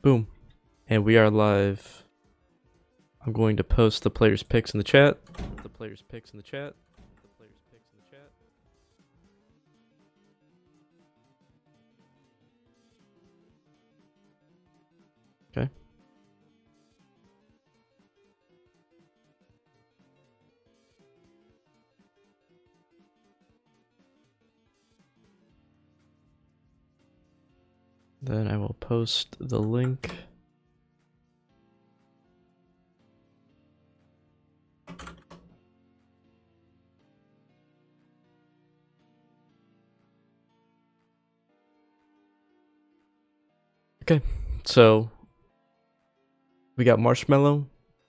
Boom. And we are live. I'm going to post the players' picks in the chat. The players' picks in the chat. The players' picks in the chat. Okay. Then I will post the link. Okay, so we got Marshmallow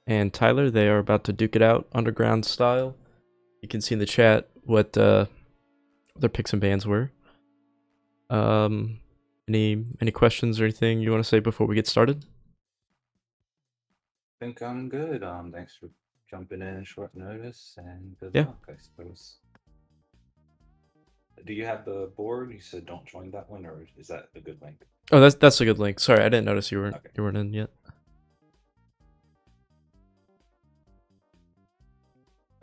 and Tyler. They are about to duke it out underground style. You can see in the chat what their picks and bans were. Any questions or anything you want to say before we get started? I think I'm good. Thanks for jumping in short notice and good Yeah. luck, I suppose. Do you have the board? You said don't join that one, or is that a good link? Oh, that's a good link. Sorry, I didn't notice you weren't in yet.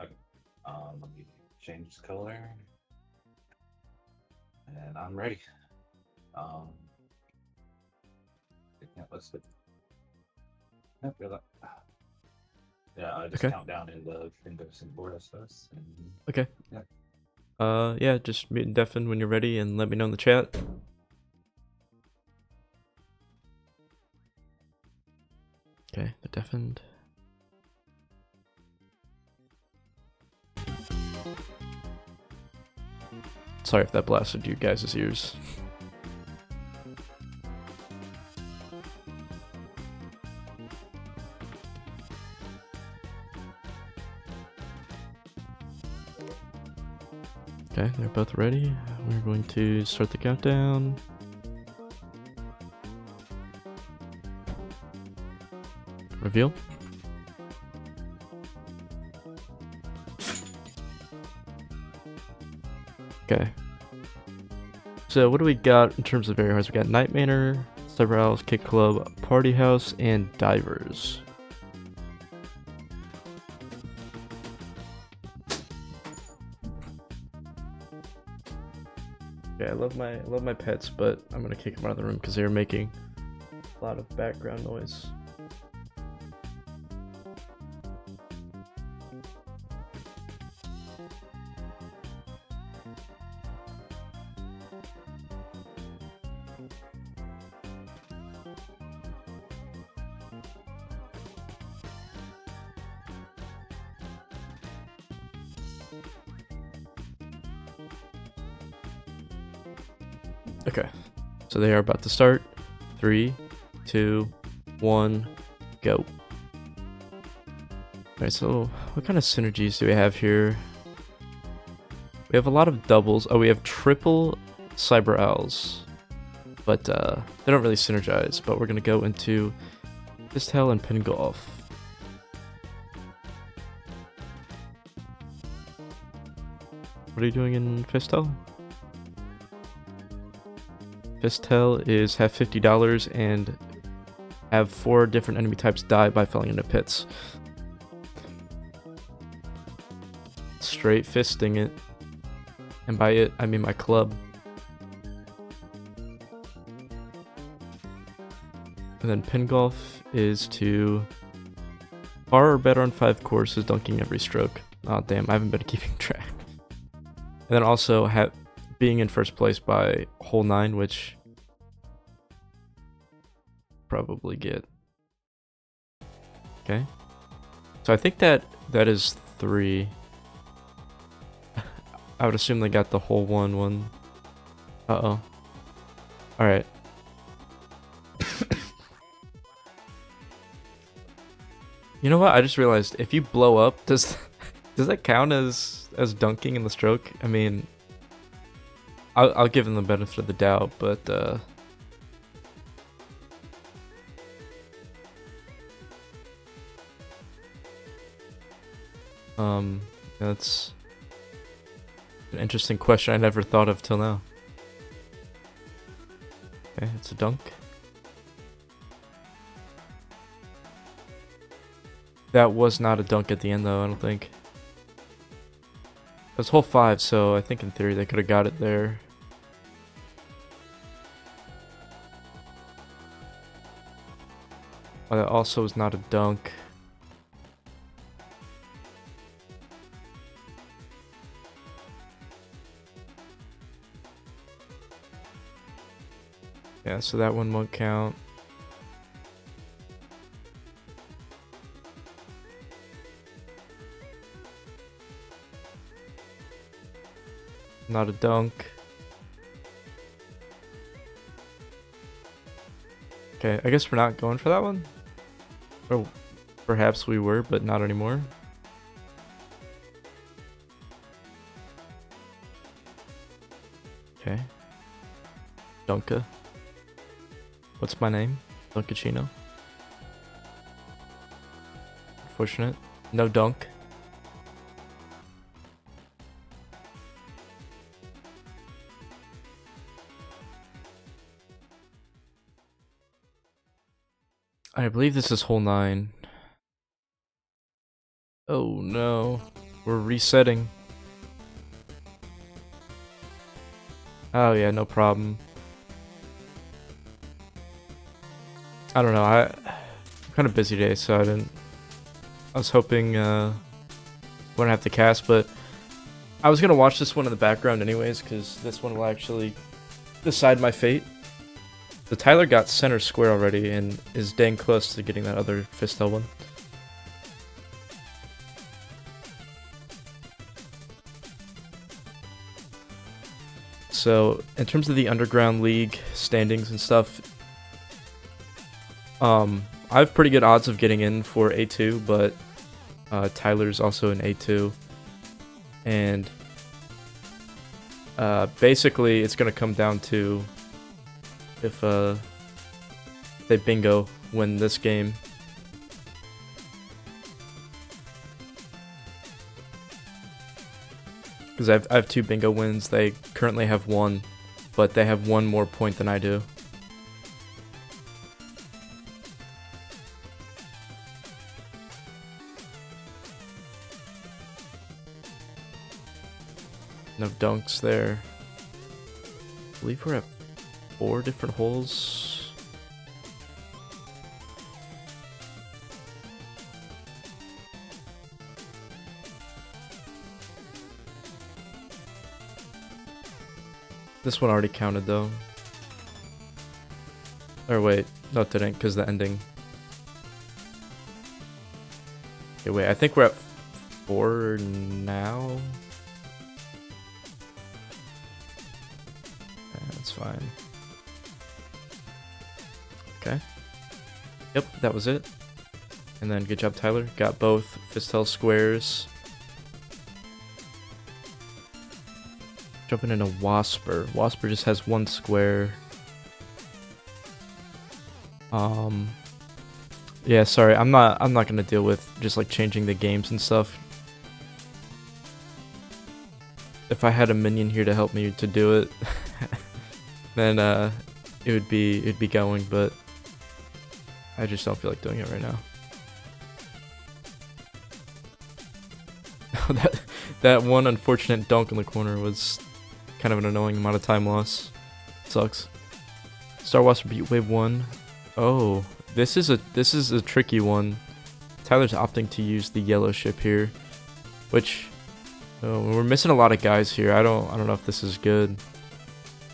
Okay. Let me change the color, and I'm ready. Yeah, let's see. Yep, yeah, I just count down in the board, I suppose. And, okay. Yeah. Yeah, just mute and deafen when you're ready and let me know in the chat. Okay, they're deafened. Sorry if that blasted you guys' ears. Okay, they're both ready. We're going to start the countdown. Reveal. Okay. So what do we got in terms of areas? We got Night Manor, Cyber Owls, Kick Club, Party House, and Divers. Yeah, I love my pets, but I'm gonna kick them out of the room because they're making a lot of background noise. Okay, so they are about to start. 3, 2, 1, go. Alright, so what kind of synergies do we have here? We have a lot of doubles. Oh, we have triple Cyber Owls. But they don't really synergize. But we're going to go into Fist Hell and Pin Golf. What are you doing in Fist Hell? Fist Hell is have $50 and have 4 different enemy types die by falling into pits. Straight fisting it. And by it, I mean my club. And then Pin Golf is to par or better on 5 courses, dunking every stroke. Oh damn, I haven't been keeping track. And then also being in first place by hole 9, which probably get. Okay. So I think that is 3. I would assume they got the hole 1. Uh-oh. Alright. You know what? I just realized if you blow up, does that count as dunking in the stroke? I mean, I'll give them the benefit of the doubt, but that's an interesting question I never thought of till now. Okay, it's a dunk. That was not a dunk at the end, though, I don't think. It was hole 5, so I think in theory they could have got it there. That also was not a dunk. Yeah, so that one won't count. Not a dunk. Okay, I guess we're not going for that one. Or perhaps we were, but not anymore. Okay. Dunka. What's my name? Dunkachino. Unfortunate. No dunk. I believe this is hole 9. Oh no. We're resetting. Oh yeah, no problem. I don't know, I'm kind of busy today, so I was hoping wouldn't have to cast, but I was gonna watch this one in the background anyways, because this one will actually decide my fate. So Tyler got center square already and is dang close to getting that other Fistel one. So in terms of the underground league standings and stuff, I have pretty good odds of getting in for A2, but Tyler's also in A2, and basically it's gonna come down to if they bingo win this game. Because I have 2 bingo wins. They currently have 1, but they have 1 more point than I do. No dunks there. I believe we're at 4 different holes. This one already counted though. Or wait, no it didn't, because the ending. Okay, wait, I think we're at 4 now. That's fine. Okay. Yep, that was it. And then good job, Tyler. Got both Fistel squares. Jumping into Wasper. Wasper just has 1 square. Yeah, sorry, I'm not gonna deal with just like changing the games and stuff. If I had a minion here to help me to do it, then it would be going, but I just don't feel like doing it right now. that one unfortunate dunk in the corner was kind of an annoying amount of time loss. Sucks. Star Wasper beat wave 1. Oh, this is a tricky one. Tyler's opting to use the yellow ship here, which we're missing a lot of guys here. I don't know if this is good.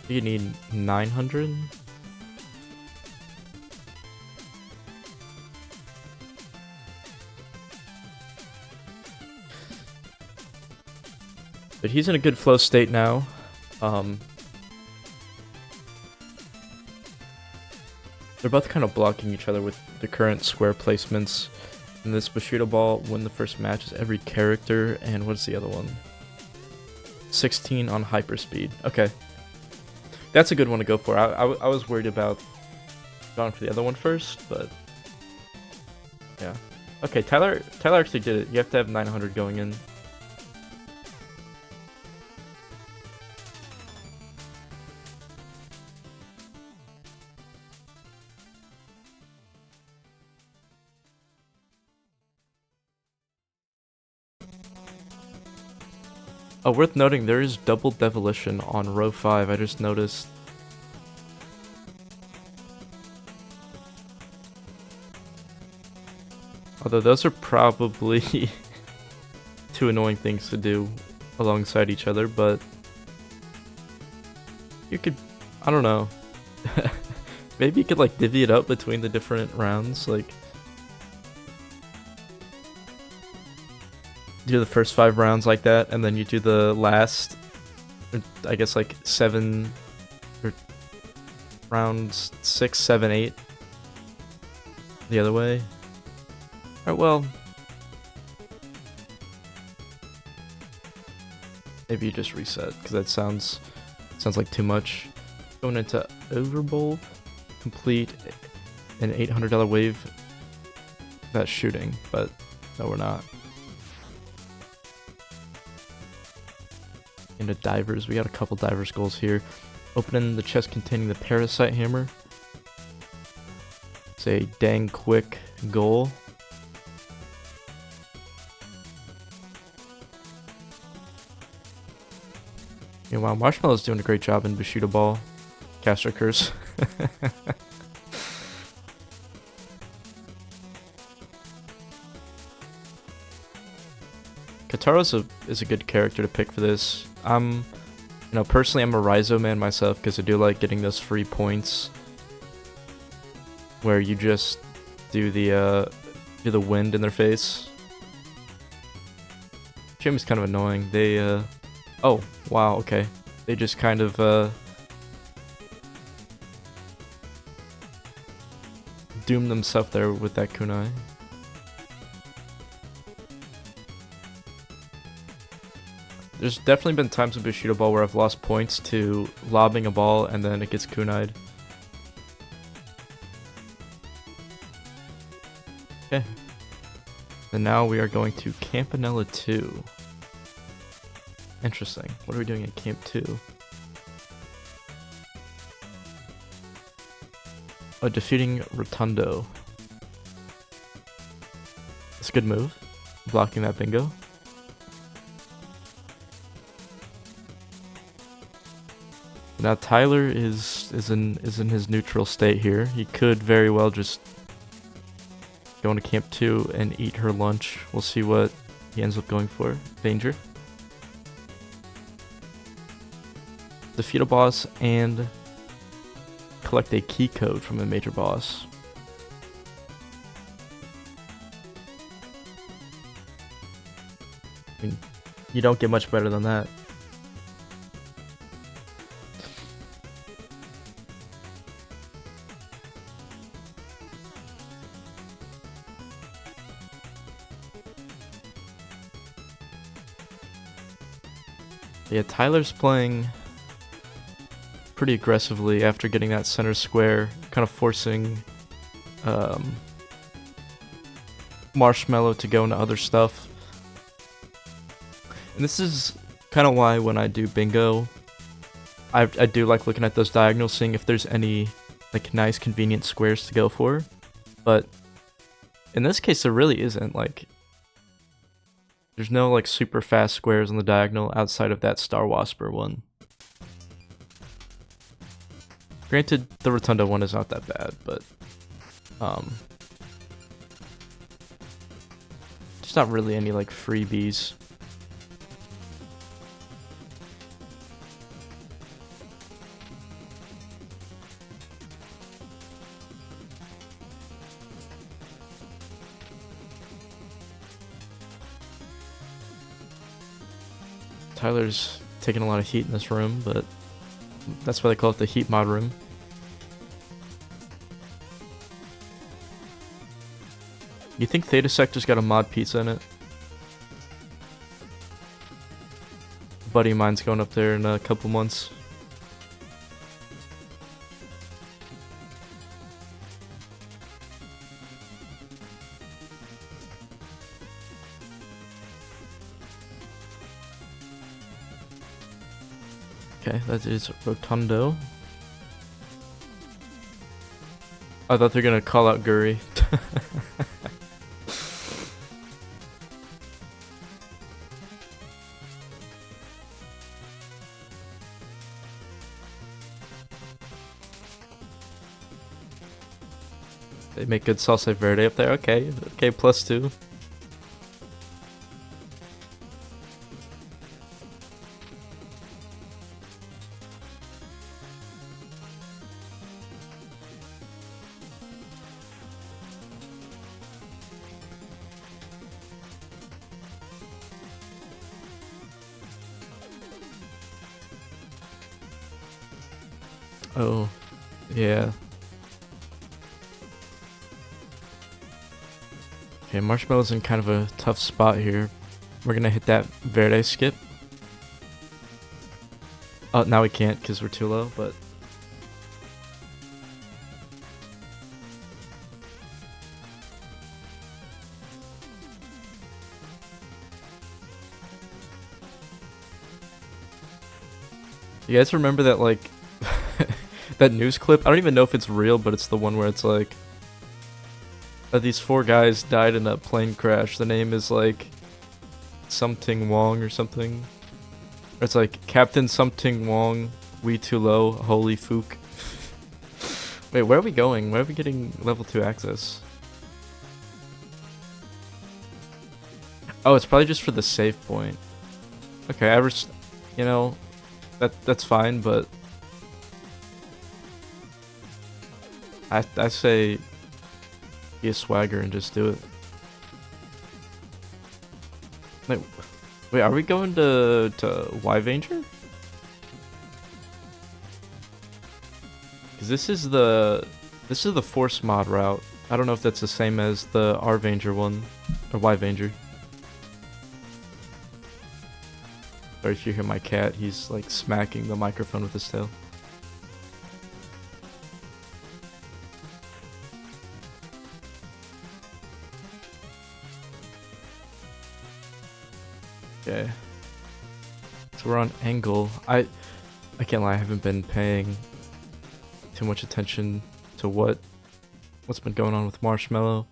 You need 900. But he's in a good flow state now. They're both kind of blocking each other with the current square placements. And this Bushido Ball win the first match is every character, and what's the other one? 16 on hyperspeed. Okay. That's a good one to go for. I was worried about going for the other one first, but yeah. Okay, Tyler actually did it. You have to have 900 going in. Oh, worth noting, there is double demolition on row 5. I just noticed. Although those are probably two annoying things to do alongside each other, but you could, I don't know. Maybe you could like divvy it up between the different rounds, like do the first 5 rounds like that, and then you do the last, I guess like 7 or rounds 6, 7, 8 the other way. Alright, well, maybe you just reset, because that sounds like too much. Going into Overbowl, complete an $800 wave. That's shooting, but no, we're not. Into divers, we got a couple divers goals here. Opening the chest containing the parasite hammer. It's a dang quick goal. Meanwhile, Marshmallow's doing a great job in Bushido Ball. Caster Curse. Katara is a good character to pick for this. Personally, I'm a Raizo man myself because I do like getting those free points where you just do the wind in their face. Jimmy's kind of annoying. They oh wow, okay. They just kind of doom themselves there with that kunai. There's definitely been times with Bushido Ball where I've lost points to lobbing a ball and then it gets kunai'd. Okay. And now we are going to Campanella 2. Interesting. What are we doing at Camp 2? Oh, defeating Rotundo. That's a good move. Blocking that bingo. Now Tyler is in his neutral state here. He could very well just go into Camp 2 and eat her lunch. We'll see what he ends up going for. Danger. Defeat a boss and collect a key code from a major boss. I mean, you don't get much better than that. Yeah, Tyler's playing pretty aggressively after getting that center square, kind of forcing Marshmallow to go into other stuff. And this is kind of why when I do bingo, I do like looking at those diagonals, seeing if there's any like nice convenient squares to go for. But in this case, there really isn't. Like, there's no like super fast squares on the diagonal outside of that Star Wasper one. Granted, the Rotunda one is not that bad, but there's not really any like freebies. Tyler's taking a lot of heat in this room, but that's why they call it the heat mod room. You think Theta Sector's got a mod pizza in it? A buddy of mine's going up there in a couple months. Okay, that is Rotundo. I thought they were gonna call out Guri. They make good salsa verde up there. Okay, okay, +2. Oh, yeah. Okay, Marshmallow's in kind of a tough spot here. We're gonna hit that Verde skip. Oh, now we can't because we're too low, but... You guys remember that, like, that news clip? I don't even know if it's real, but it's the one where it's like... these 4 guys died in a plane crash. The name is like... Something Wong or something. Or it's like, Captain Something Wong, we too low, holy fook. Wait, where are we going? Where are we getting level 2 access? Oh, it's probably just for the save point. Okay, you know, that's fine, but I say be a swagger and just do it. Wait, are we going to Y-Vanger? Because this is the Force mod route. I don't know if that's the same as the R-Vanger one or Y-Vanger. Sorry if you hear my cat, he's like smacking the microphone with his tail. Okay. So we're on angle. I can't lie, I haven't been paying too much attention to what's been going on with Marshmallow.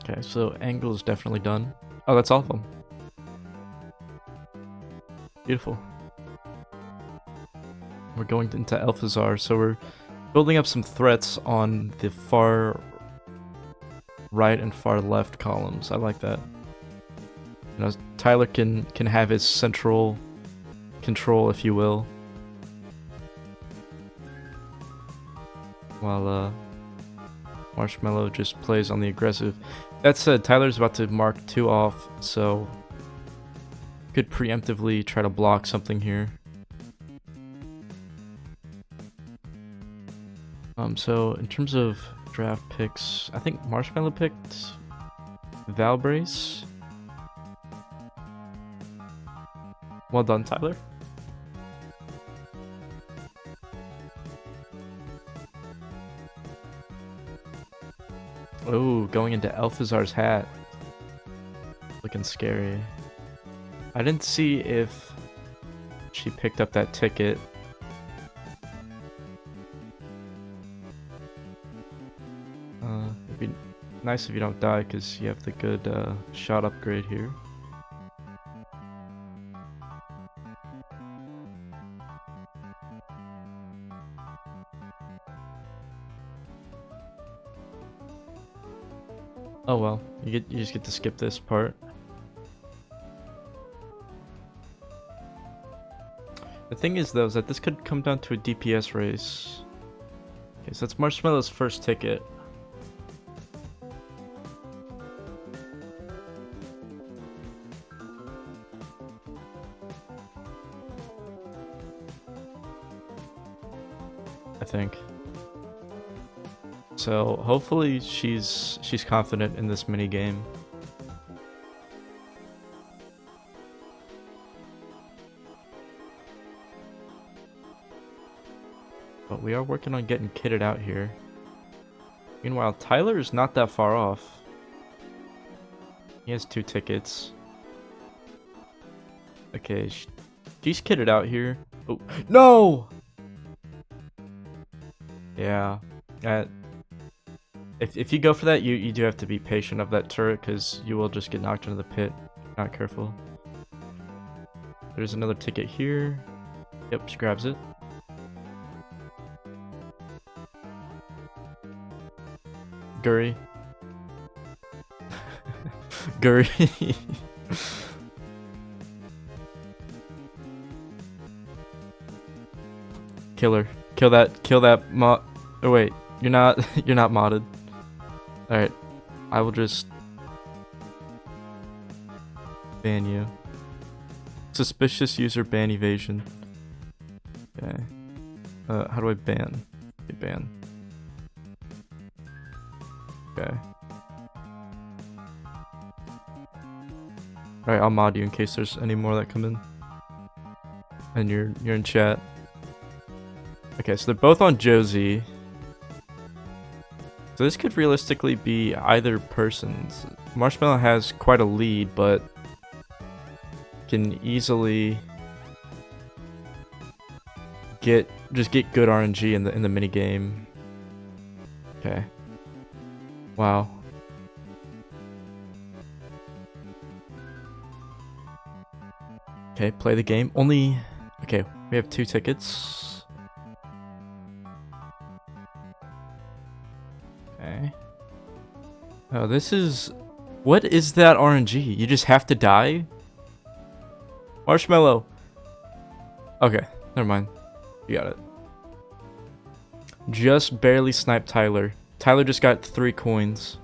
Okay, so angle is definitely done. Oh, that's all of them. Beautiful. We're going into Alphazar, so we're building up some threats on the far right and far left columns. I like that. You know, Tyler can have his central control, if you will, while Marshmallow just plays on the aggressive. That said, Tyler's about to mark 2 off, so could preemptively try to block something here. So in terms of draft picks, I think Marshmallow picked Valbrace. Well done, Tyler. Oh, going into Alphazar's hat. Looking scary. I didn't see if she picked up that ticket. It'd be nice if you don't die because you have the good shot upgrade here. Oh well, you just get to skip this part. The thing is though, is that this could come down to a DPS race. Okay, so that's Marshmallow's first ticket. I think. So hopefully she's confident in this mini game. But we are working on getting kitted out here. Meanwhile, Tyler is not that far off. He has 2 tickets. Okay, she's kitted out here. Oh, no! Yeah. If you go for that, you do have to be patient of that turret, because you will just get knocked into the pit if you're not careful. There's another ticket here. Yep, she grabs it. Guri. Guri. Kill her. Kill that mod. Oh wait, you're not you're not modded. Alright. I will just ban you. Suspicious user ban evasion. Okay. How do I ban? Okay, ban. Okay. Alright, I'll mod you in case there's any more that come in. And you're in chat. Okay, so they're both on Josie. So this could realistically be either person's. Marshmallow has quite a lead, but can easily get good RNG in the mini game. Okay. Wow. Okay, play the game. Only okay, we have 2 tickets. Okay. Oh, this is what is that RNG? You just have to die? Marshmallow. Okay, never mind. You got it. Just barely sniped Tyler. Tyler just got 3 coins.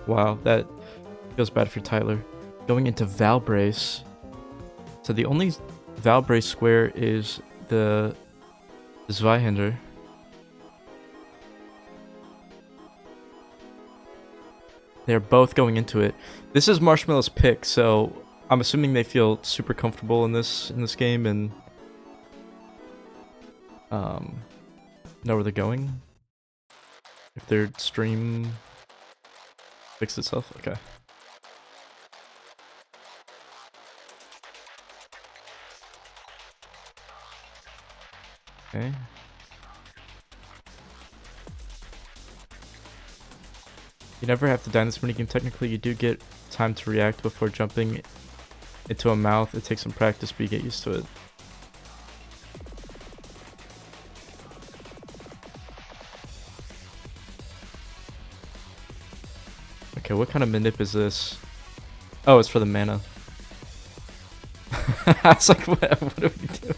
Wow, that feels bad for Tyler. Going into Valbrace. So the only Valbrace square is the Zweihander. They're both going into it. This is Marshmallow's pick, so I'm assuming they feel super comfortable in this game and know where they're going. If their stream fixed itself, okay. Okay. You never have to die in this minigame. Technically, you do get time to react before jumping into a mouth. It takes some practice, but you get used to it. Okay, what kind of manip is this? Oh, it's for the mana. I was like, what are we doing?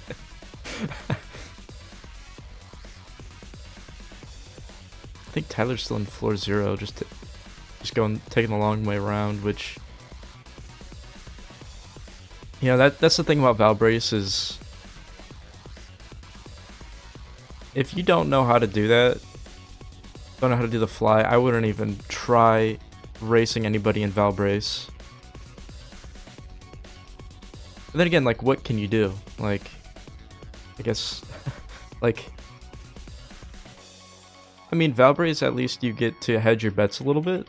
I think Tyler's still in floor 0, just going taking the long way around, which you know that's the thing about Valbrace is if you don't know how to do that, don't know how to do the fly, I wouldn't even try racing anybody in Valbrace. But then again, like, what can you do? Like, I guess, like, I mean, Valbrace, at least you get to hedge your bets a little bit.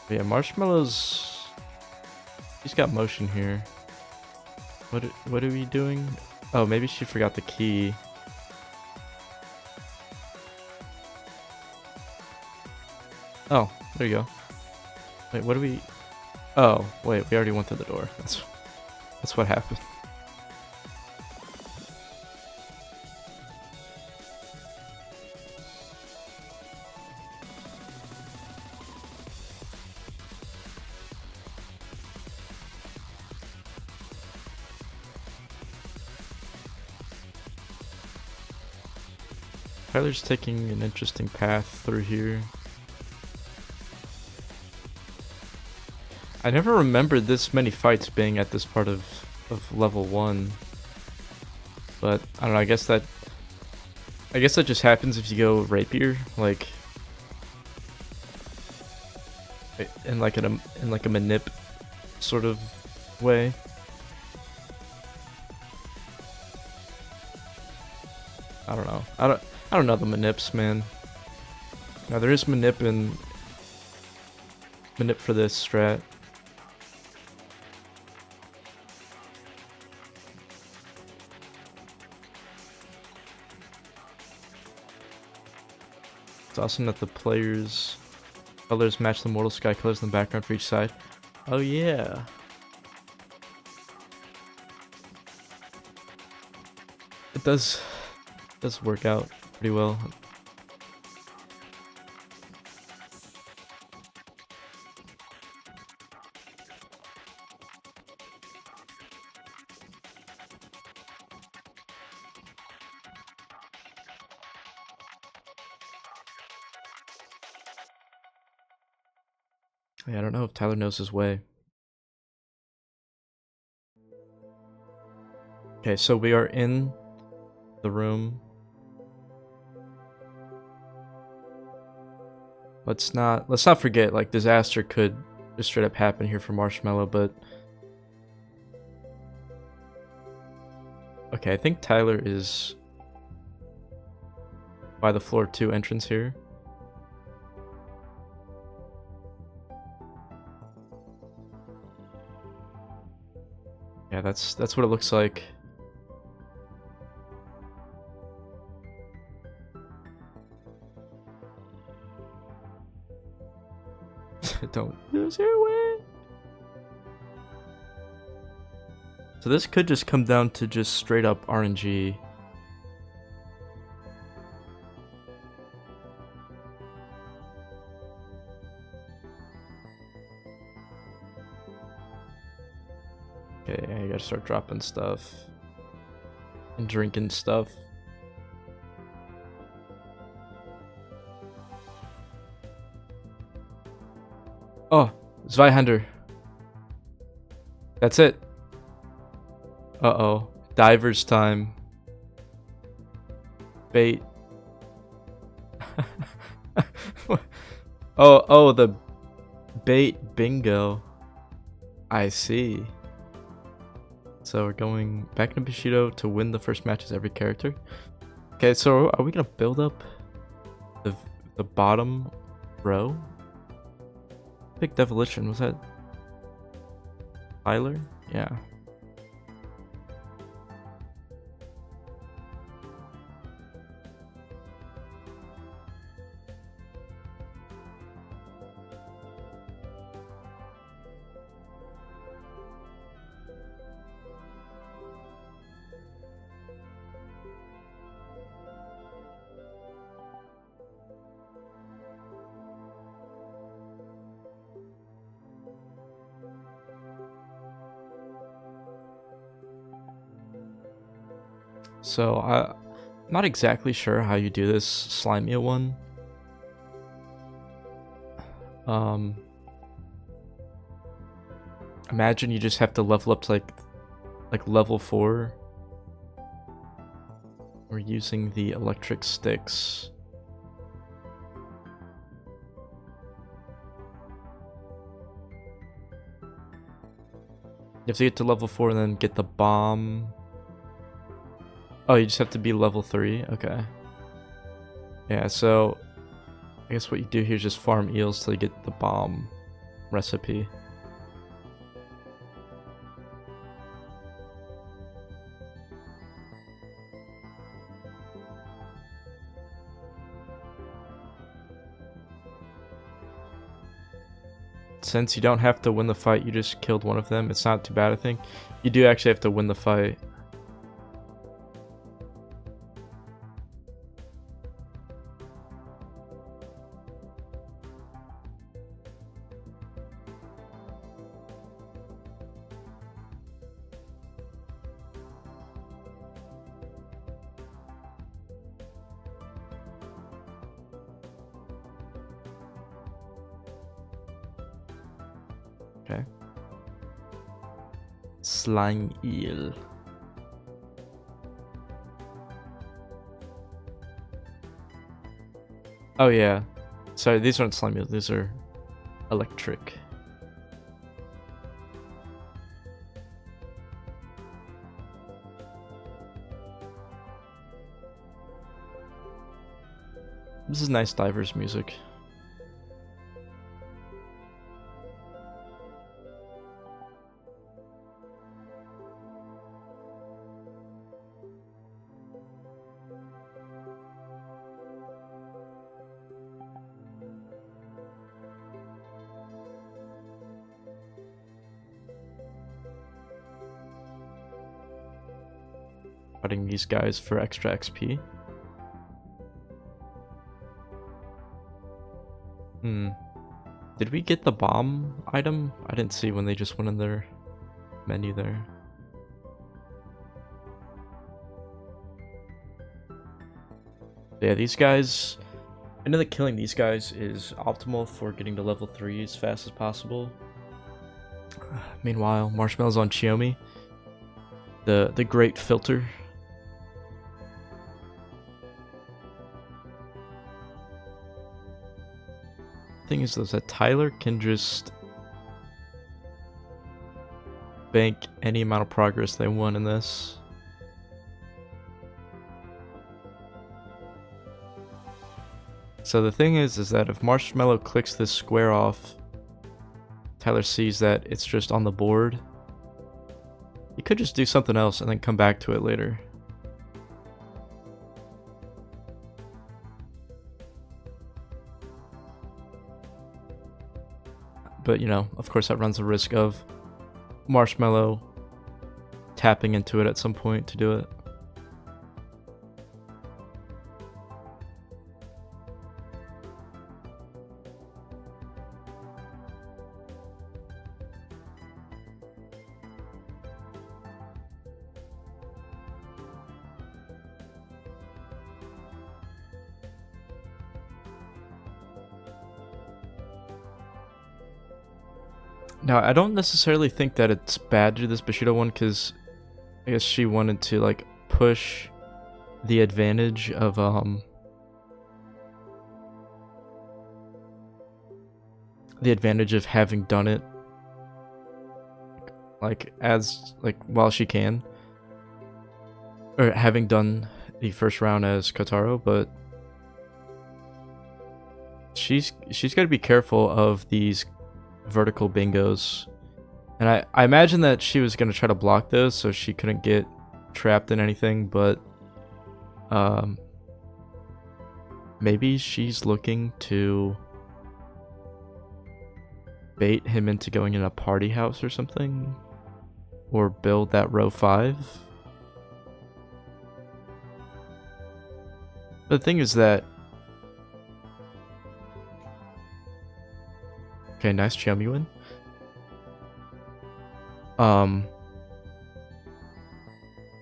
But yeah, Marshmallow's... She's got motion here. What are we doing? Oh, maybe she forgot the key. Oh, there you go. Wait, what do we... Oh, wait, we already went through the door. That's what happened. Tyler's taking an interesting path through here. I never remembered this many fights being at this part of level 1. But I don't know, I guess that just happens if you go rapier, like in like a manip sort of way. I don't know. I don't know the manips, man. Now there is manip for this strat. It's awesome that the players' colors match the mortal sky colors in the background for each side. Oh yeah. It does work out pretty well. Yeah, I don't know if Tyler knows his way. Okay, so we are in the room. Let's not forget, like, disaster could just straight up happen here for Marshmallow, but okay, I think Tyler is by the floor 2 entrance here. Yeah, that's what it looks like. Don't lose your way. So this could just come down to just straight up RNG. Okay, I gotta start dropping stuff and drinking stuff. Oh, Zweihander. That's it. Uh-oh. Diver's time. Bait. oh, the bait bingo. I see. So we're going back into Bushido to win the first match as every character. Okay, so are we gonna build up the bottom row? Big Devolution, was that Tyler? Yeah. So I'm not exactly sure how you do this Slimea one. Imagine you just have to level up to like level 4. We're using the electric sticks. You have to get to level 4 and then get the bomb. Oh, you just have to be level 3? Okay. Yeah, so I guess what you do here is just farm eels till you get the bomb recipe. Since you don't have to win the fight, you just killed one of them. It's not too bad, I think. You do actually have to win the fight. Okay. Slime eel. Oh yeah. Sorry, these aren't slime eels. These are electric. This is nice divers music. Fighting these guys for extra XP. Did we get the bomb item? I didn't see when they just went in their menu there. Yeah, these guys... I know that killing these guys is optimal for getting to level 3 as fast as possible. Meanwhile, Marshmallow's on Chiyomi. The great filter. Thing is though, that Tyler can just bank any amount of progress they want in this. So the thing is that if Marshmallow clicks this square off, Tyler sees that it's just on the board. He could just do something else and then come back to it later. But, you know, of course that runs the risk of Marshmallow tapping into it at some point to do it. Now, I don't necessarily think that it's bad to do this Bushido one, because I guess she wanted to, like, push the advantage of, having done it, like, while she can. Or having done the first round as Kotaro, but she's got to be careful of these vertical bingos, and I imagine that she was going to try to block those so she couldn't get trapped in anything, but maybe she's looking to bait him into going in a party house or something, or build that row 5. But the thing is that... Okay, nice Chiyomi win.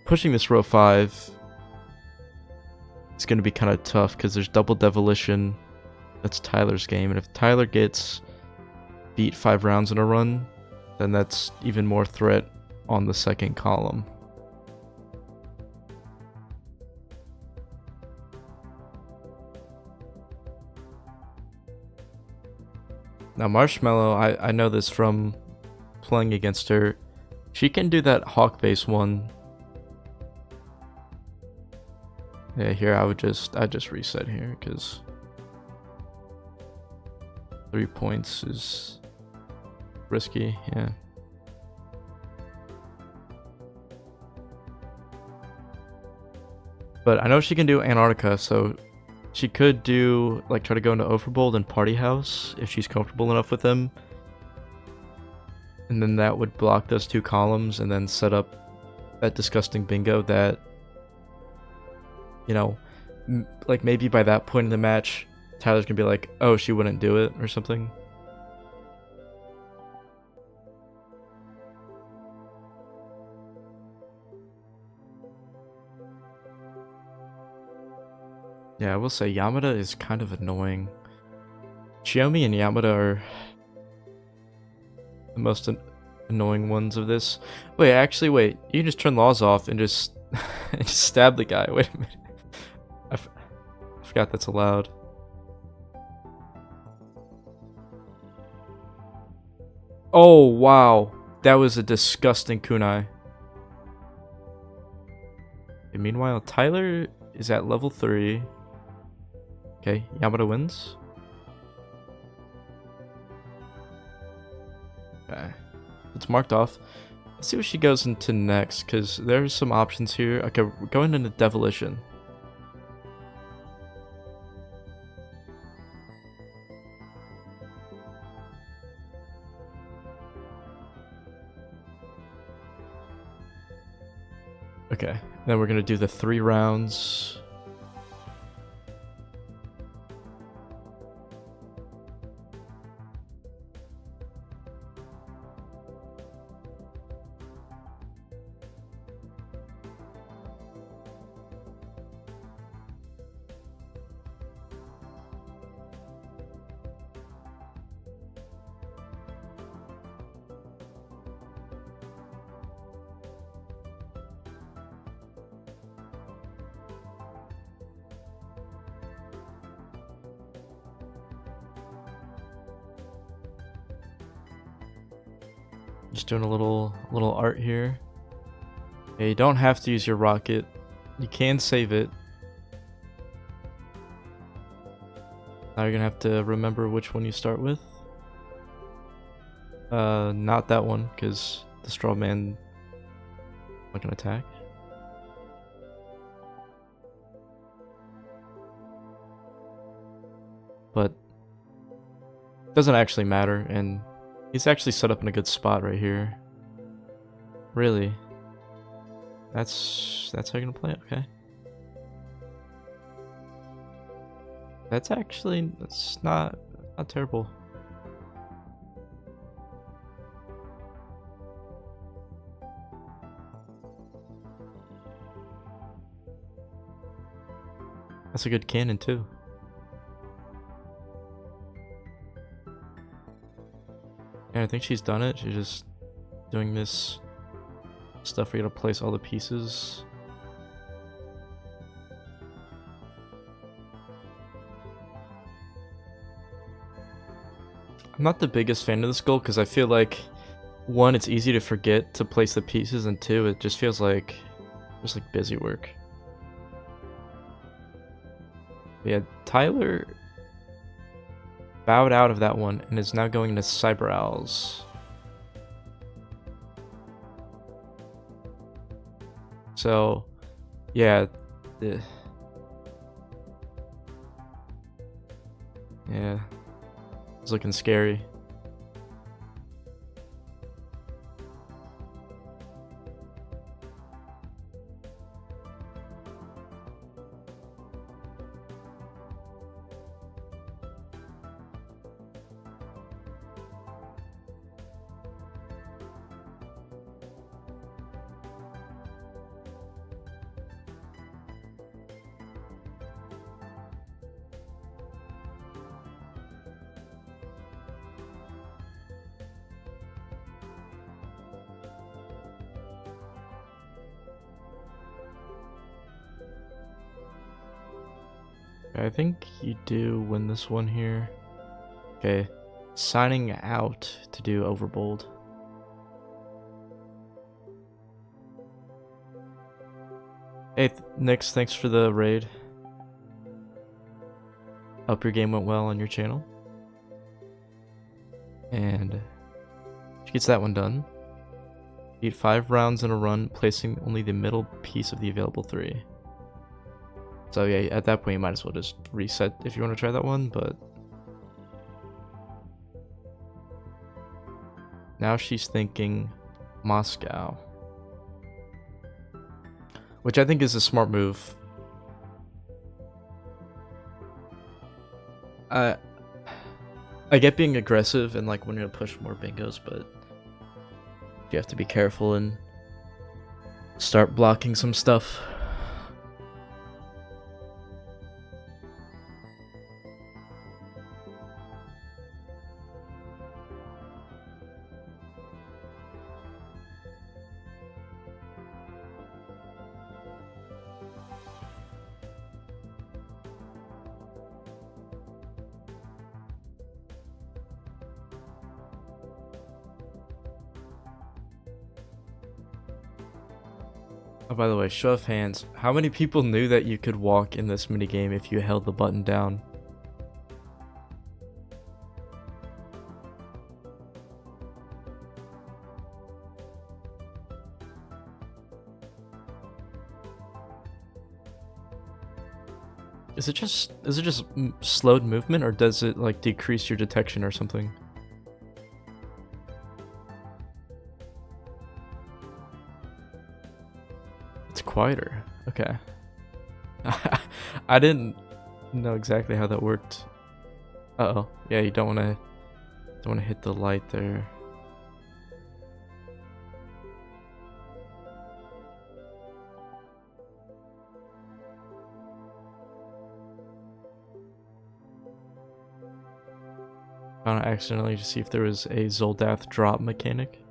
Pushing this row 5 is going to be kind of tough because there's double Devolition. That's Tyler's game, and if Tyler gets beat 5 rounds in a run, then that's even more threat on the second column. Now Marshmallow, I know this from playing against her. She can do that hawk base one. Yeah, here I'd just reset here because 3 points is risky, yeah. But I know she can do Antarctica, so she could do, like, try to go into Overbold and Party House if she's comfortable enough with them. And then that would block those 2 columns and then set up that disgusting bingo that, you know, like maybe by that point in the match, Tyler's gonna be like, oh, she wouldn't do it or something. Yeah, I will say Yamada is kind of annoying. Chiyomi and Yamada are the most annoying ones of this. Wait, actually, wait. You can just turn laws off and just, and just stab the guy. Wait a minute. I forgot that's allowed. Oh, wow. That was a disgusting kunai. And meanwhile, Tyler is at level 3. Okay, Yamato wins. Okay. It's marked off. Let's see what she goes into next, because there's some options here. Okay, we're going into Devilition. Okay, then we're gonna do the 3 rounds. Just doing a little art here. Okay, you don't have to use your rocket. You can save it. Now you're gonna have to remember which one you start with. Not that one, because the straw man not gonna attack. But it doesn't actually matter, and he's actually set up in a good spot right here. Really? That's how you're gonna play it, okay. That's not terrible. That's a good cannon too. And I think she's done it. She's just doing this stuff where you gotta place all the pieces. I'm not the biggest fan of this goal because I feel like, one, it's easy to forget to place the pieces, and two, it just feels like just like busy work. But yeah, Tyler bowed out of that one and is now going to Cyber Owls. So, yeah. Yeah. It's looking scary. I think you do win this one here. Okay, signing out to do Overbold. Hey, Nix, thanks for the raid. Hope your game went well on your channel. And she gets that one done. Beat 5 rounds in a run, placing only the middle piece of the available 3. So yeah, at that point you might as well just reset if you want to try that one, but now she's thinking Moscow, which I think is a smart move. I get being aggressive and like when you're gonna push more bingos, but you have to be careful and start blocking some stuff. Oh, by the way, show of hands. How many people knew that you could walk in this minigame if you held the button down? Is it just slowed movement, or does it like decrease your detection or something? It's quieter. Okay. I didn't know exactly how that worked. Uh-oh. Yeah, you don't wanna hit the light there. Found it accidentally to see if there was a Zoldath drop mechanic.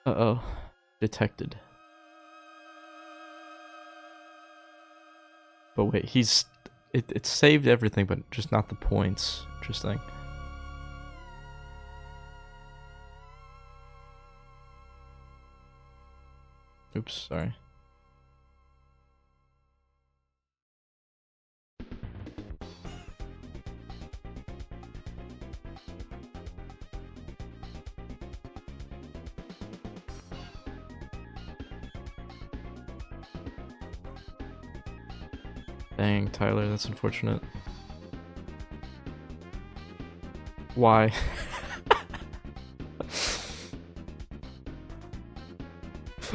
Uh-oh. Detected. But wait, it saved everything, but just not the points. Interesting. Oops, sorry. Dang, Tyler, that's unfortunate. Why?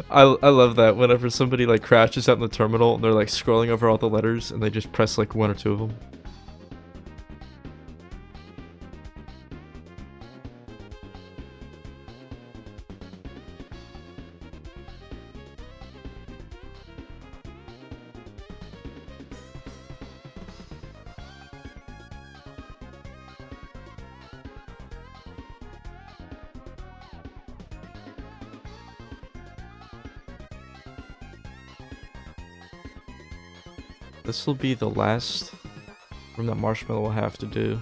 I love that whenever somebody like crashes out in the terminal and they're like scrolling over all the letters and they just press like one or two of them. This will be the last room that Marshmallow will have to do.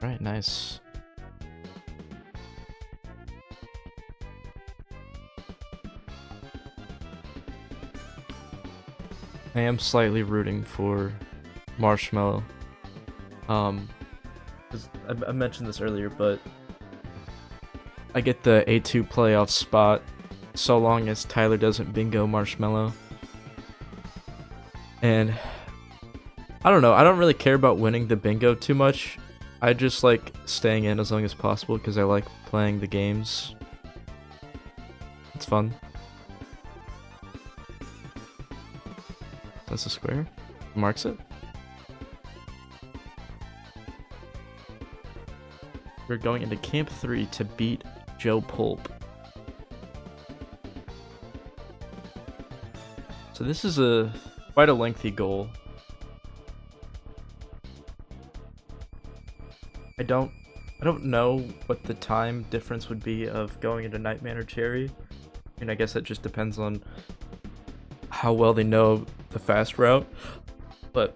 Alright, nice. I am slightly rooting for Marshmallow. 'Cause I mentioned this earlier, but I get the A2 playoff spot so long as Tyler doesn't bingo Marshmallow. And I don't know, I don't really care about winning the bingo too much. I just like staying in as long as possible because I like playing the games. It's fun. That's a square. Marks it. We're going into Camp 3 to beat Joe Pulp. So this is quite a lengthy goal. I don't know what the time difference would be of going into Nightmare or Cherry. I mean, I guess that just depends on how well they know the fast route, but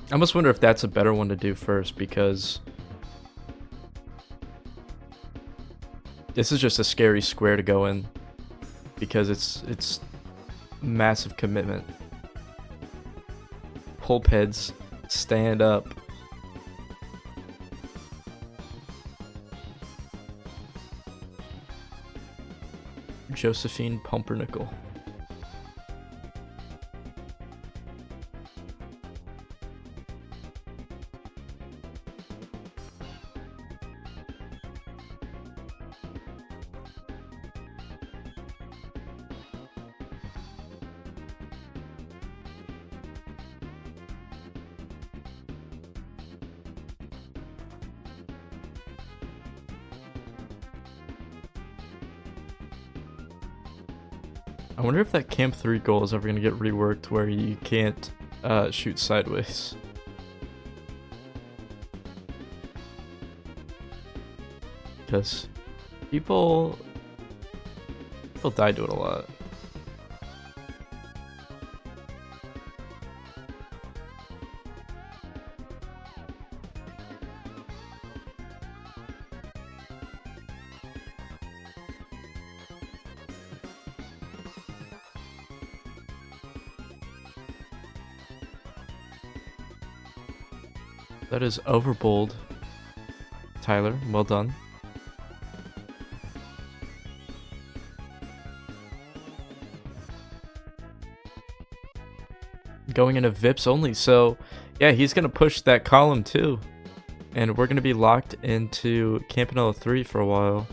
I almost wonder if that's a better one to do first, because this is just a scary square to go in because it's massive commitment. Pulp heads, stand up. Josephine Pumpernickel. I wonder if that Camp 3 goal is ever gonna get reworked where you can't shoot sideways. Because people die to it a lot. That is overbold, Tyler. Well done. Going into VIPs only, so yeah, he's gonna push that column too, and we're gonna be locked into Campanella 3 for a while.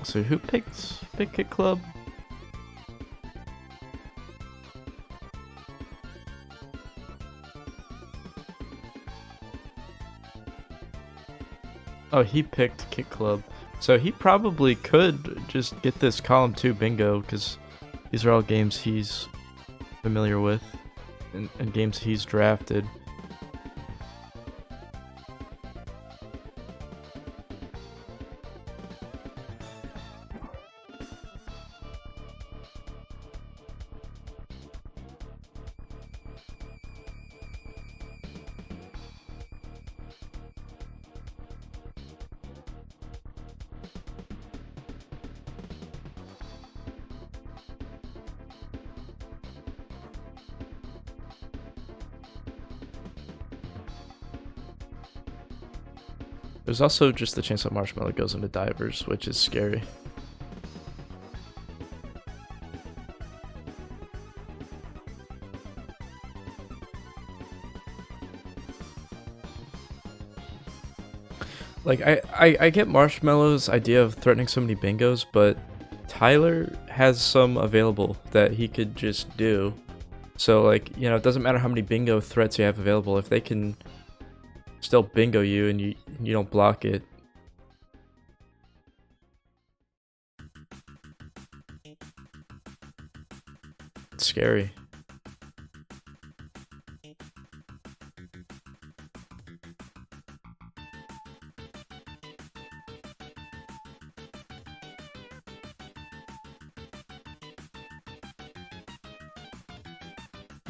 So who picked Kit Club? Oh, he picked Kit Club. So he probably could just get this column 2 bingo, because these are all games he's familiar with and games he's drafted. There's also just the chance that Marshmallow goes into divers, which is scary. Like, I get Marshmallow's idea of threatening so many bingos, but Tyler has some available that he could just do. So, like, you know, it doesn't matter how many bingo threats you have available. If they can still bingo you and you don't block it. It's scary.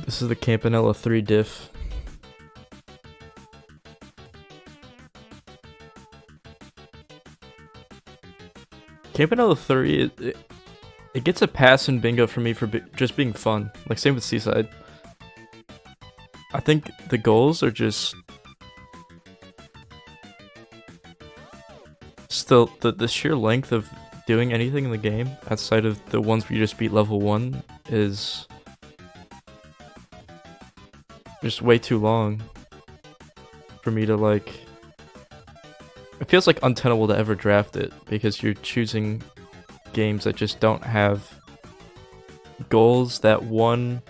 This is the Campanella 3 diff. Campanella 3, it gets a pass in bingo for me for just being fun. Like, same with Seaside. I think the goals are just still the sheer length of doing anything in the game outside of the ones where you just beat level 1 is just way too long for me to, like, it feels like untenable to ever draft it because you're choosing games that just don't have goals that, one,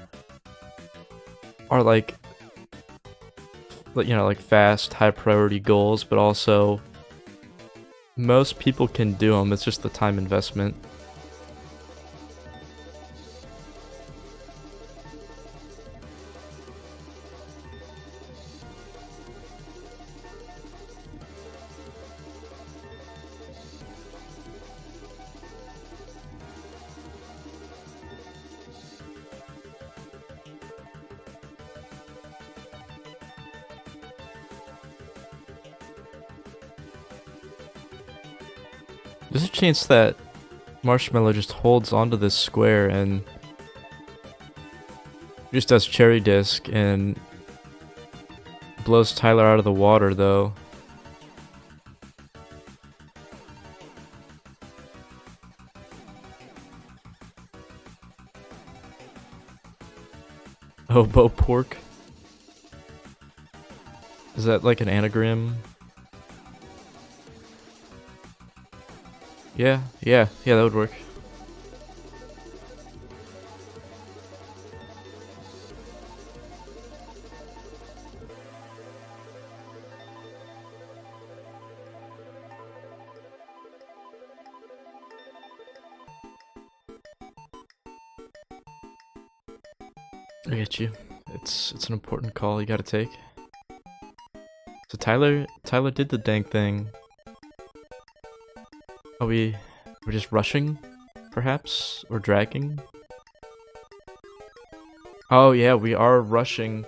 are like, you know, like fast, high priority goals, but also most people can do them. It's just the time investment. There's a chance that Marshmallow just holds onto this square and just does cherry disc and blows Tyler out of the water, though. Hobo pork? Is that like an anagram? Yeah, that would work. I get you. It's an important call you gotta take. So Tyler did the dang thing. Are we're just rushing, perhaps? Or dragging? Oh yeah, we are rushing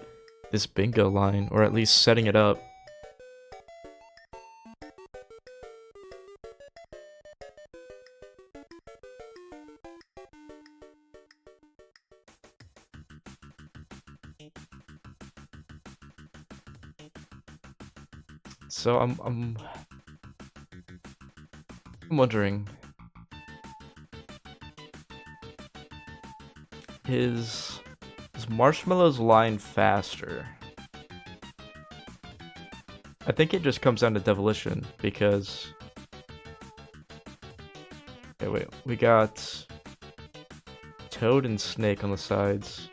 this bingo line, or at least setting it up. So I'm wondering, is Marshmallow's line faster? I think it just comes down to devolution because. Okay, wait, we got Toad and Snake on the sides.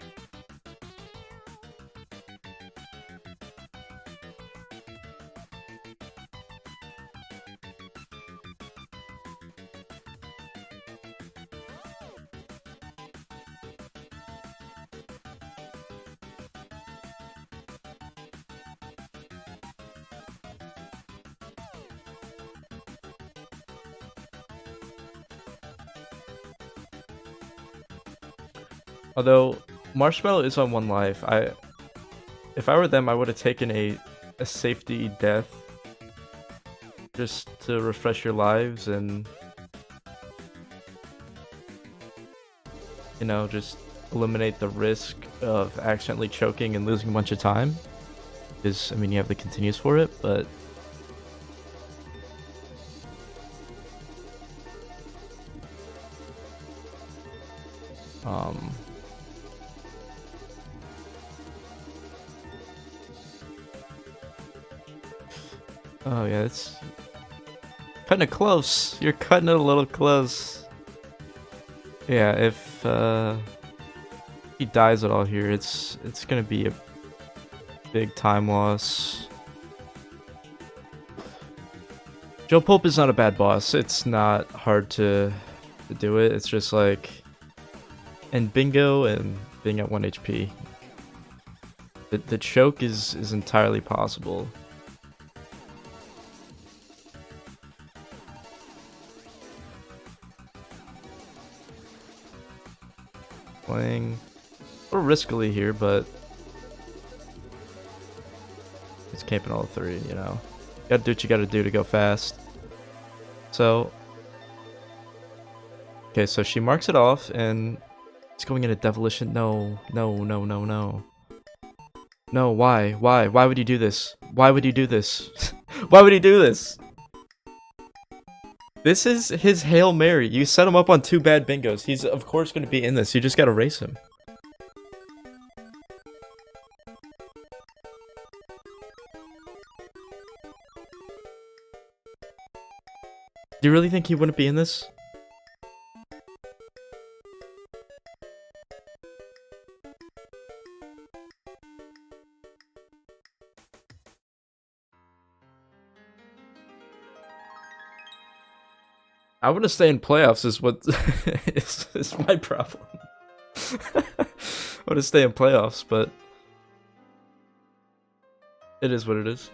Although Marshmallow is on 1 life, if I were them, I would have taken a safety death just to refresh your lives and just eliminate the risk of accidentally choking and losing a bunch of time. Because I mean, you have the continues for it, but um. Oh yeah, it's cutting it close. You're cutting it a little close. Yeah, if he dies at all here, it's gonna be a big time loss. Joe Pope is not a bad boss. It's not hard to do it. It's just like and bingo and being at 1 HP. The choke is entirely possible. Playing a little riskily here, but it's camping all three, you know. You gotta do what you gotta do to go fast. So, okay, so she marks it off, and it's going into Devolution. No, no, no, no, no. No, why? Why? Why would you do this? Why would you do this? Why would he do this? This is his Hail Mary. You set him up on 2 bad bingos. He's, of course, going to be in this. You just got to race him. Do you really think he wouldn't be in this? I want to stay in playoffs is what is my problem. I want to stay in playoffs, but it is what it is.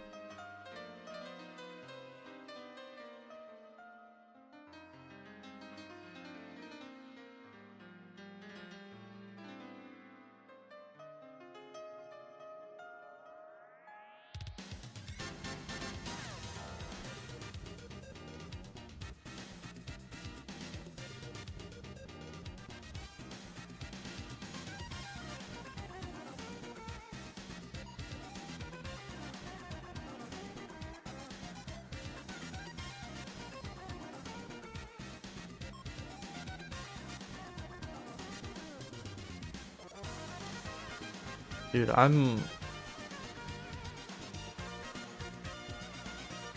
Dude, I'm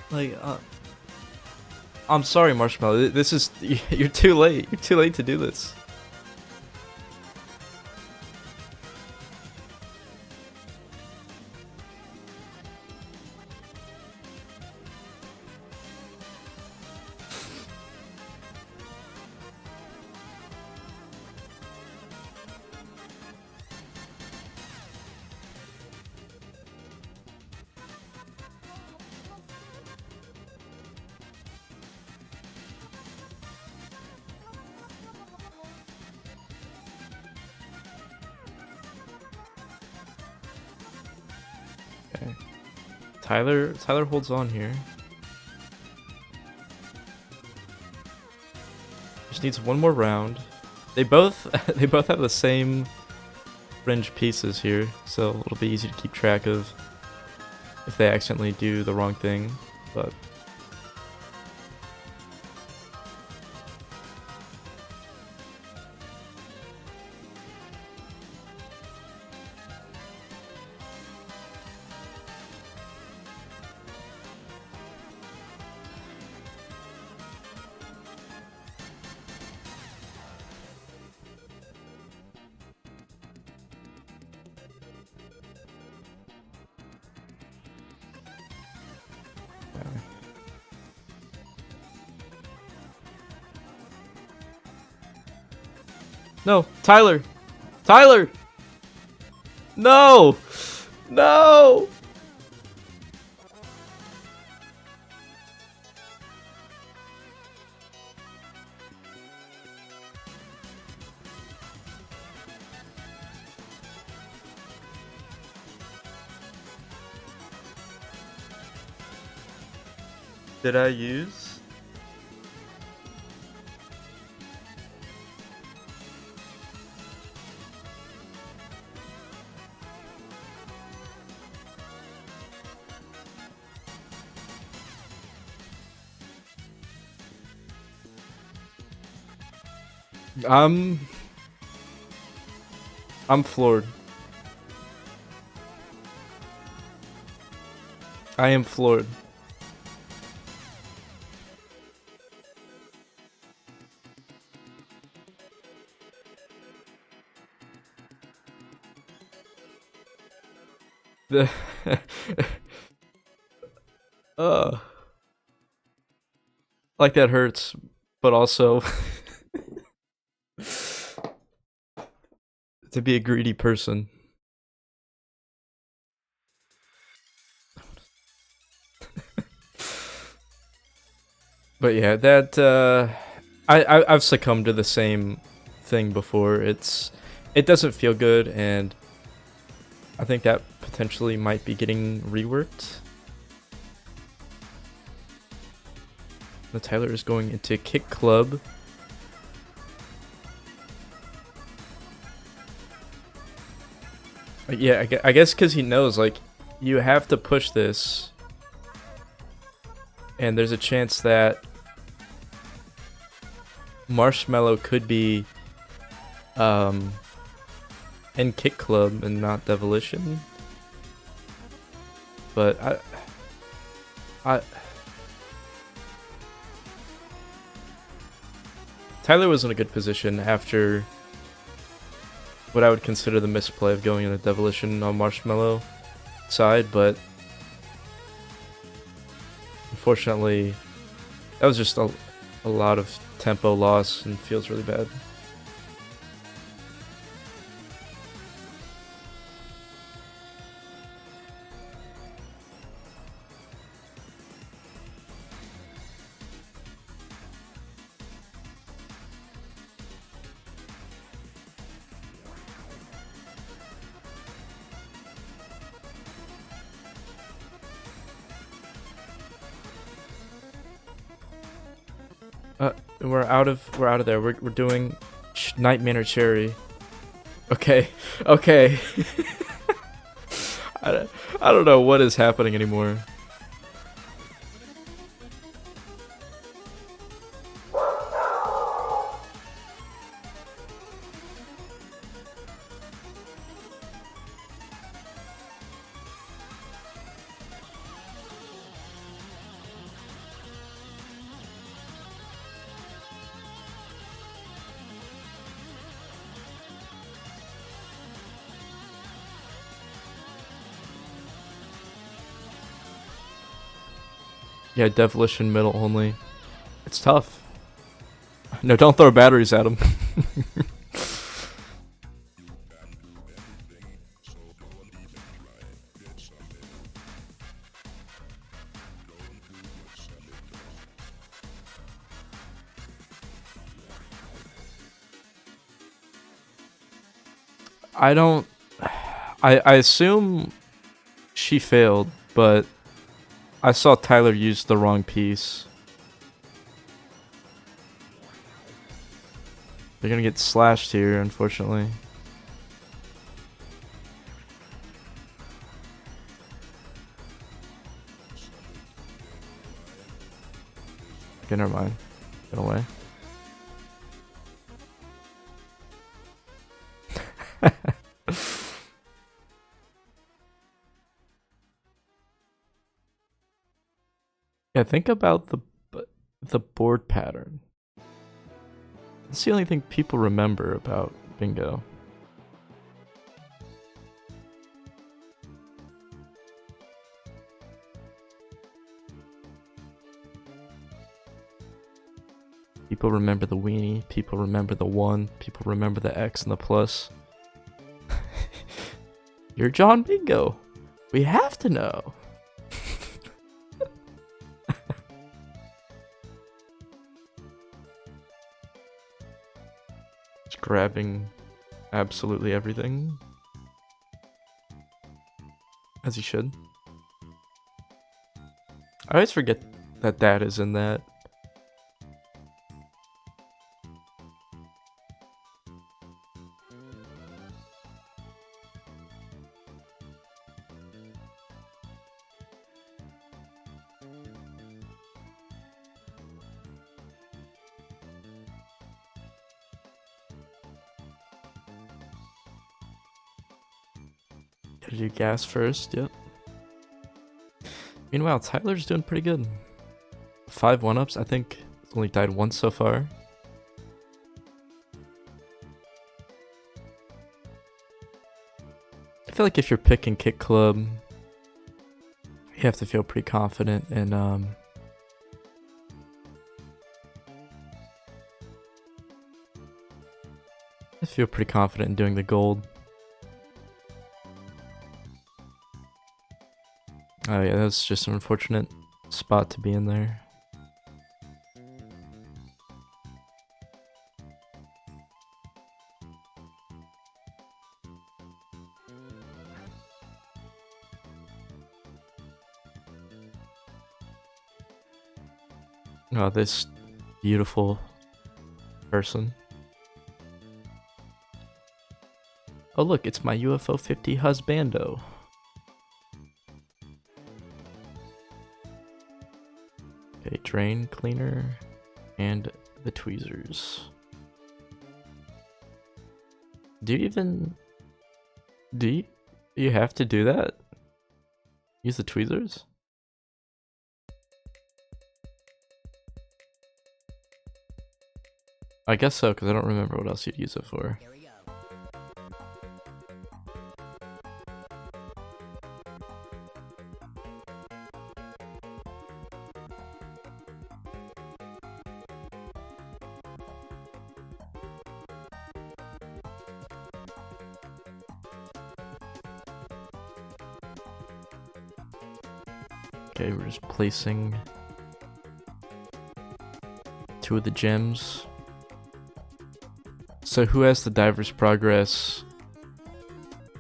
like, I'm sorry, Marshmallow. This is you're too late. You're too late to do this. Okay. Tyler holds on here. Just needs one more round. They both have the same fringe pieces here, so it'll be easy to keep track of if they accidentally do the wrong thing, but no, Tyler! Tyler! No! No! Did I use? I'm floored. I am floored. The like that hurts, but also to be a greedy person. But yeah, that I've succumbed to the same thing before. It doesn't feel good, and I think that potentially might be getting reworked. The Tyler is going into Kick Club. Yeah, I guess because he knows, like, you have to push this, and there's a chance that Marshmallow could be in Kick Club and not Devolution. But Tyler was in a good position after what I would consider the misplay of going into Devolution on Marshmallow side, but unfortunately that was just a lot of tempo loss and feels really bad. We're out of there. We're doing Nightmare Cherry. Okay, okay. I don't know what is happening anymore. Yeah, Devolution middle only. It's tough. No, don't throw batteries at him. I assume she failed, but I saw Tyler use the wrong piece. They're gonna get slashed here, unfortunately. Okay, never mind. Get away. Yeah, think about the board pattern. That's the only thing people remember about bingo. People remember the weenie, people remember the 1, people remember the X and the plus. You're John Bingo. We have to know. Just grabbing absolutely everything. As he should. I always forget that that is in that. Gotta do gas first, yep. Meanwhile, Tyler's doing pretty good. 5 1-ups, I think he's only died once so far. I feel like if you're picking Kick Club, you have to feel pretty confident in I feel pretty confident in doing the gold. Oh yeah, that's just an unfortunate spot to be in there. Oh, this beautiful person. Oh look, it's my UFO 50 husbando. Okay, drain cleaner and the tweezers. Do you have to do that? Use the tweezers? I guess so, because I don't remember what else you'd use it for. Okay, we're just placing 2 of the gems. So who has the diver's progress?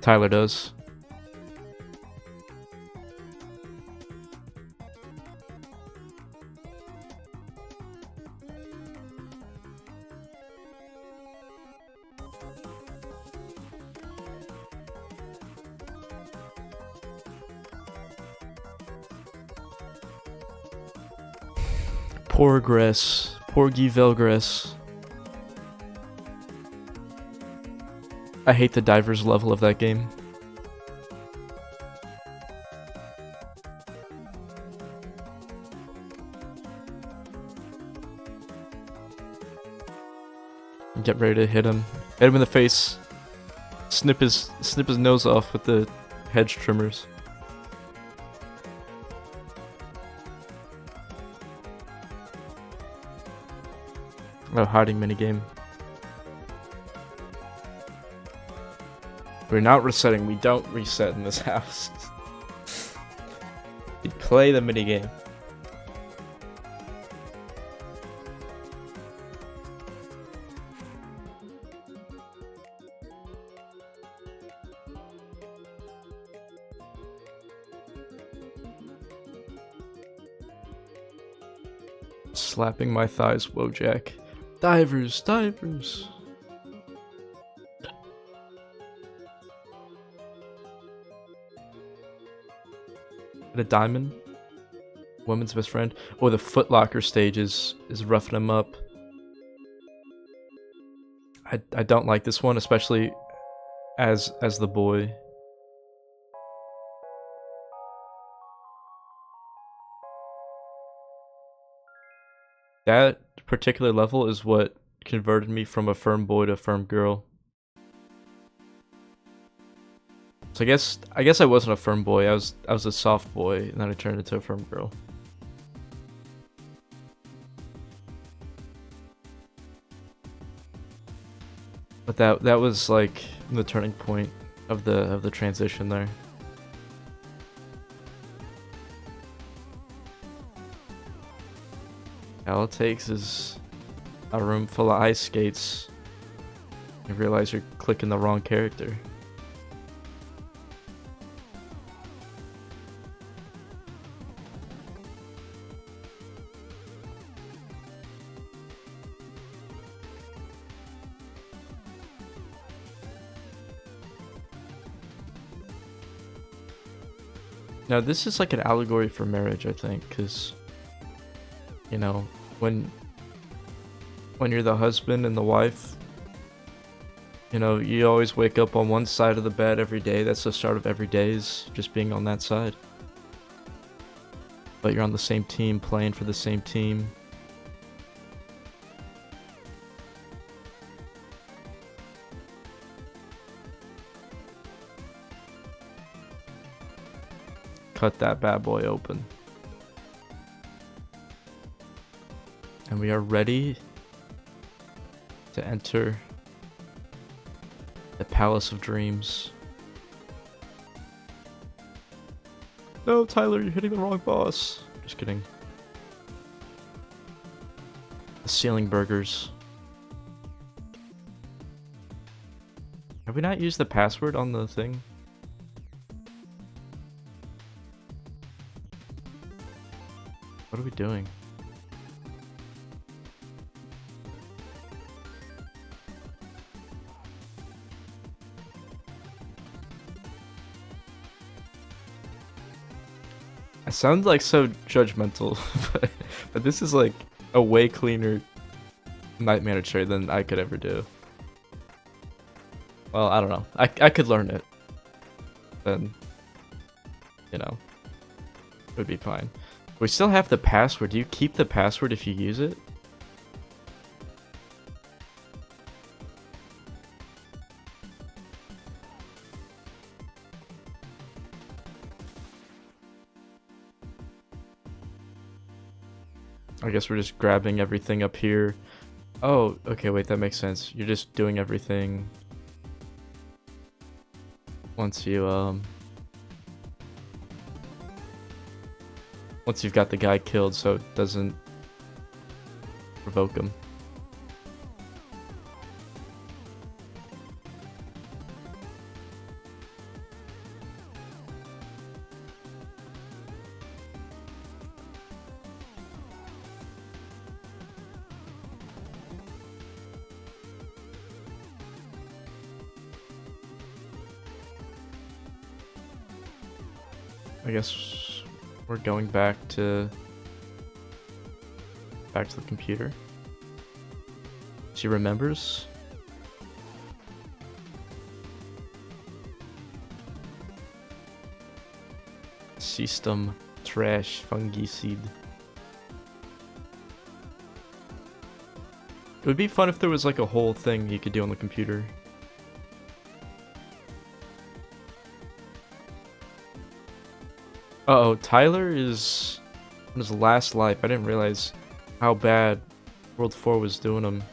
Tyler does. Porgress. Porgy Velgress. I hate the diver's level of that game. Get ready to hit him. Hit him in the face. Snip his nose off with the hedge trimmers. Oh, hiding minigame. We're not resetting. We don't reset in this house. We play the minigame. Slapping my thighs, Wojak. Divers, divers. And a diamond. Woman's best friend. Oh, the Foot Locker stage is roughing him up. I don't like this one, especially as the boy. That particular level is what converted me from a firm boy to a firm girl. So I guess I wasn't a firm boy. I was a soft boy, and then I turned into a firm girl. But that was like the turning point of the transition there. All it takes is a room full of ice skates. You realize you're clicking the wrong character. Now this is like an allegory for marriage, I think, because, you know, when you're the husband and the wife, you know, you always wake up on one side of the bed every day. That's the start of every day, is just being on that side. But you're on the same team, playing for the same team. Cut that bad boy open. And we are ready to enter the Palace of Dreams. No, Tyler, you're hitting the wrong boss. Just kidding. The ceiling burgers. Have we not used the password on the thing? What are we doing? I sound like so judgmental, but this is like a way cleaner night manager than I could ever do. Well, I don't know. I could learn it. Then, you know, it would be fine. We still have the password. Do you keep the password if you use it? I guess we're just grabbing everything up here. Oh, okay, wait, that makes sense. You're just doing everything once you, once you've got the guy killed, so it doesn't provoke him. I guess we're going back to the computer. She remembers. System trash fungicide. It would be fun if there was like a whole thing you could do on the computer. Uh-oh, Tyler is on his last life. I didn't realize how bad World 4 was doing him.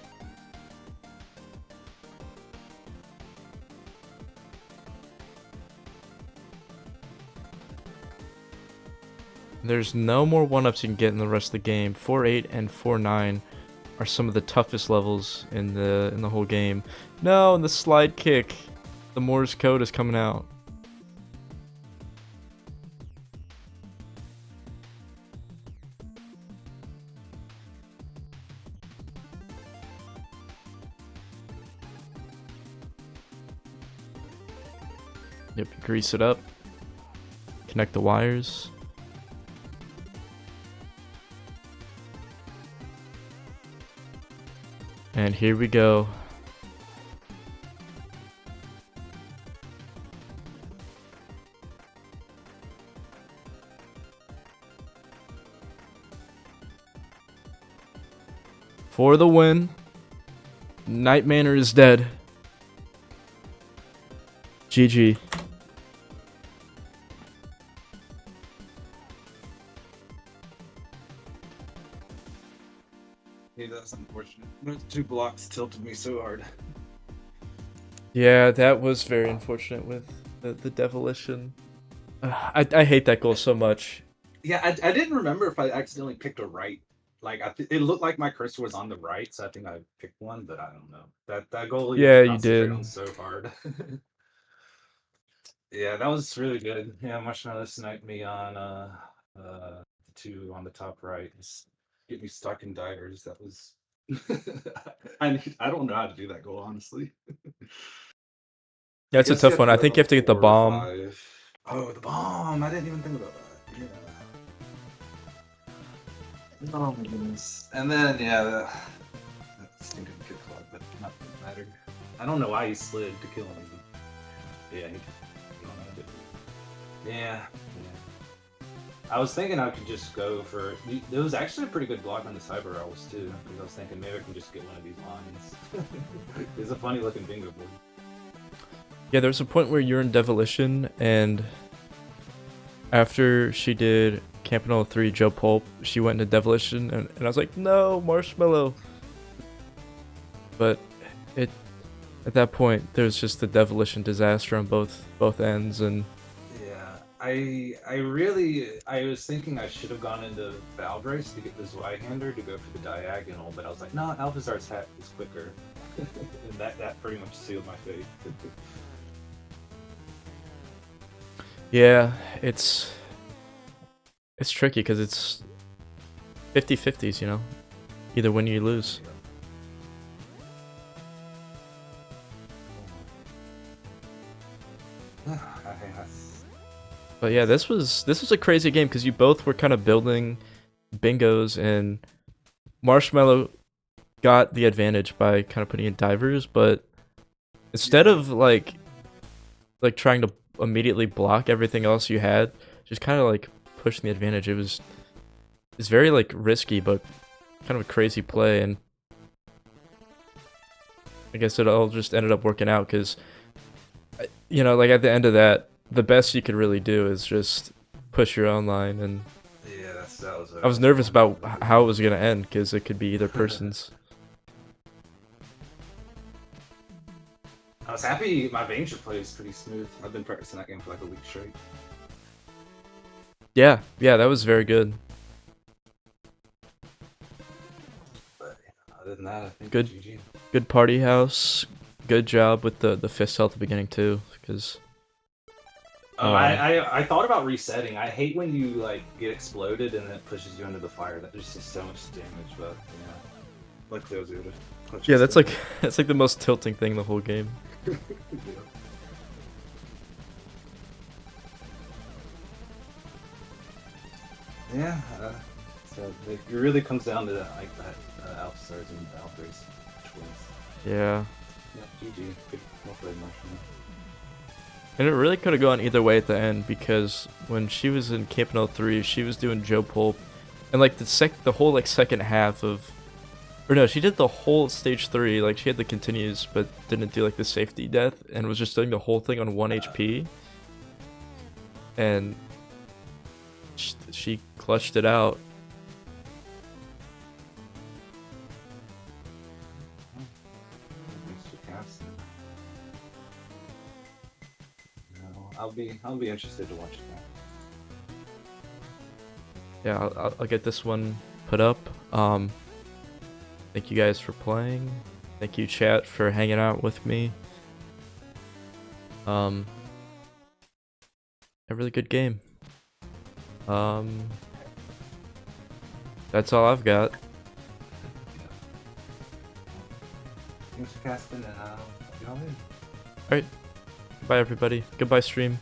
There's no more 1-ups you can get in the rest of the game. 4-8 and 4-9 are some of the toughest levels in the whole game. No, and the slide kick. The Morse code is coming out. Yep, grease it up. Connect the wires. And here we go. For the win. Night Manor is dead. GG. Yeah, that's unfortunate. Those 2 blocks tilted me so hard. Yeah, that was very unfortunate with the Devilition. I hate that goal so much. Yeah, I didn't remember if I accidentally picked a right. Like it looked like my cursor was on the right, so I think I picked one, but I don't know. That goal you have Yeah, to you concentrate did. on so hard. Yeah, that was really good. Yeah, Marshmallow sniped me on the 2 on the top right. Just get me stuck in divers. That was I don't know how to do that goal, honestly. I That's a guess you tough have to one. I go think you have to get the 4 or bomb. 5. Oh, the bomb! I didn't even think about that. Yeah. Oh my goodness. And then yeah, that stinking kick club, but not that mattered. I don't know why he slid to kill him. Yeah, he don't know what to do. Yeah. I was thinking I could just go for. There was actually a pretty good block on the cyber owls too, because I was thinking maybe I can just get one of these lines. It's a funny looking bingo board. Yeah, there's a point where you're in Devilition, and after she did Campanella 3 Joe Pulp, she went into Devilition, and I was like, no, Marshmallow. But it at that point, there's just the Devilition disaster on both ends, and Yeah, I was thinking I should have gone into Valve Race to get the Zweihander to go for the diagonal, but I was like, no, Alphazar's hat is quicker. And that pretty much sealed my fate. yeah, it's tricky because it's 50-50s, you know? Either win or you lose. But yeah, this was a crazy game because you both were kind of building bingos, and Marshmallow got the advantage by kind of putting in divers, but instead of like trying to immediately block everything else you had, just kind of like pushing the advantage. It's very like risky, but kind of a crazy play, and I guess it all just ended up working out because, you know, like at the end of that, the best you could really do is just push your own line, and Yeah, that was. I was nervous about how it was gonna end because it could be either person's. I was happy my Vanger play is pretty smooth. I've been practicing that game for like a week straight. Yeah, that was very good. But other than that, I think Good. GG. Good party house. Good job with the fist health at the beginning too, because. I thought about resetting. I hate when you like get exploded and then it pushes you into the fire. That just does so much damage. But yeah, luckily I was able to. Yeah, that's like the most tilting thing in the whole game. Yeah. So it really comes down to that, like that Alpha Stars and Alpha Race twins. Yeah. Yeah, GG. Good. Well played, Marshmallow. And it really could have gone either way at the end, because when she was in Camp 03, she was doing Joe Pulp, and like the whole like second half of, or no, she did the whole stage 3, like she had the continues, but didn't do like the safety death, and was just doing the whole thing on 1 HP, and she clutched it out. I'll be interested to watch that. Yeah, I'll get this one put up. Thank you guys for playing. Thank you, chat, for hanging out with me. A really good game. That's all I've got. Thanks for casting, and y'all in. Alright. Bye, everybody. Goodbye, stream.